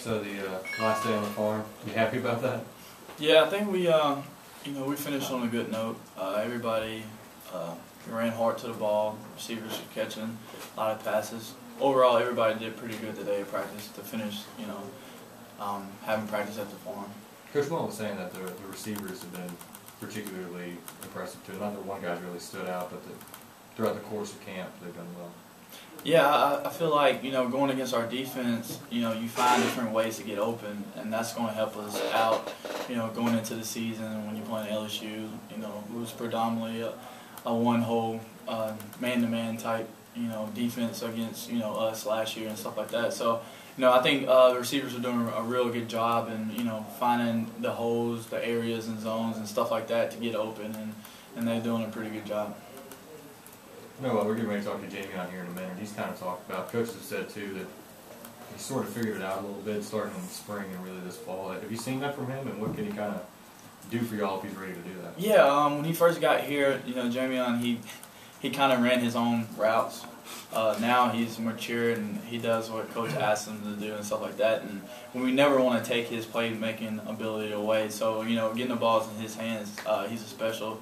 So the last day on the farm, you happy about that? Yeah, I think we finished on a good note. Everybody ran hard to the ball. Receivers were catching a lot of passes. Overall, everybody did pretty good today at practice to finish. Having practice at the farm. Coach Mullen was saying that the receivers have been particularly impressive too. Not that one guy's really stood out, but throughout the course of camp, they've done well. Yeah, I feel like, going against our defense, you find different ways to get open, and that's going to help us out, going into the season when you're playing LSU, who's predominantly a one-hole, man-to-man type, defense against, us last year and stuff like that. So, I think the receivers are doing a real good job in, finding the holes, the areas and zones and stuff like that to get open, and they're doing a pretty good job. No, we're getting ready to talk to Jamie out here in a minute. He's kind of talked about, coaches have said too, that he sort of figured it out a little bit starting in the spring and really this fall. Have you seen that from him, and what can he kind of do for y'all if he's ready to do that? Yeah, when he first got here, Jamie, he kind of ran his own routes. Now he's matured and he does what coach asks him to do and stuff like that. And we never want to take his playmaking ability away. So, getting the balls in his hands, he's a special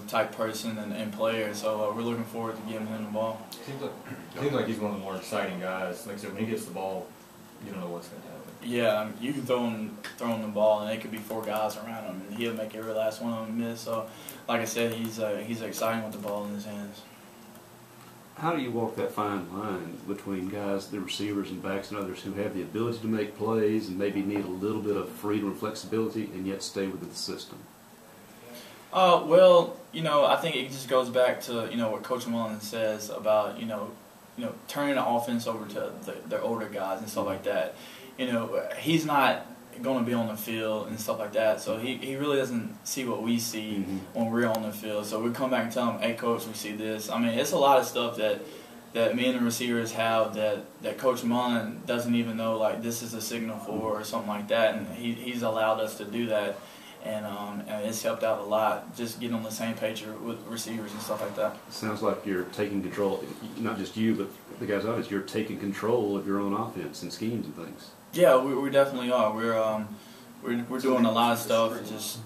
type person and player, so we're looking forward to giving him the ball. Seems like he's one of the more exciting guys. Like I said, when he gets the ball, you don't know what's going to happen. Yeah, you can throw him the ball, and it could be 4 guys around him, and he'll make every last one of them miss. So, like I said, he's exciting with the ball in his hands. How do you walk that fine line between guys, the receivers and backs and others who have the ability to make plays and maybe need a little bit of freedom and flexibility and yet stay within the system? Well, I think it just goes back to, what Coach Mullen says about, turning the offense over to the older guys and stuff like that. He's not going to be on the field and stuff like that, so he really doesn't see what we see when we're on the field. So we come back and tell him, hey, Coach, we see this. I mean, it's a lot of stuff that me and the receivers have that Coach Mullen doesn't even know, like, this is a signal for or something like that, and he's allowed us to do that. And it's helped out a lot, just getting on the same page with receivers and stuff like that. It sounds like you're taking control, not just you, but the guys on it. You're taking control of your own offense and schemes and things. Yeah, we definitely are. We're doing a lot of stuff, just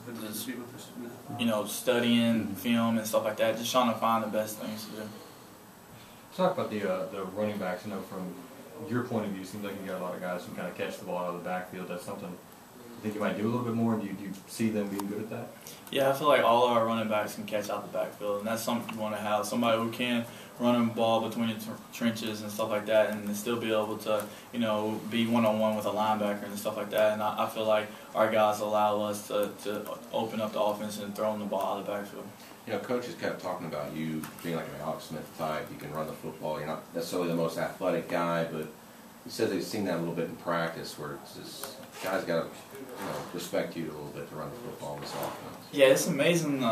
studying film and stuff like that, just trying to find the best things to do. Let's talk about the running backs. From your point of view, it seems like you got a lot of guys who kind of catch the ball out of the backfield. That's something you think you might do a little bit more, and do you see them being good at that? Yeah, I feel like all our running backs can catch out the backfield, and that's something you want to have. Somebody who can run a ball between the trenches and stuff like that, and still be able to, be one-on-one with a linebacker and stuff like that. And I feel like our guys allow us to open up the offense and throw them the ball out of the backfield. Coaches kept talking about you being like an Alex Smith type. You can run the football. You're not necessarily the most athletic guy, but he says they've seen that a little bit in practice, where it's just guys got to respect you a little bit to run the football in this offense. Yeah, it's amazing.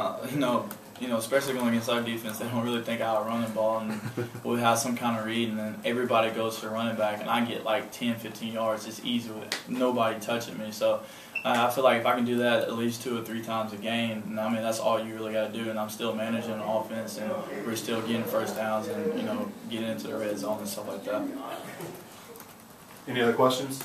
Especially going against our defense, they don't really think I'll run the ball, and we'll have some kind of read, and then everybody goes to the running back, and I get like 10, 15 yards. It's easy with nobody touching me. So I feel like if I can do that at least 2 or 3 times a game, that's all you really got to do, and I'm still managing the offense, and we're still getting first downs and, getting into the red zone and stuff like that. Any other questions?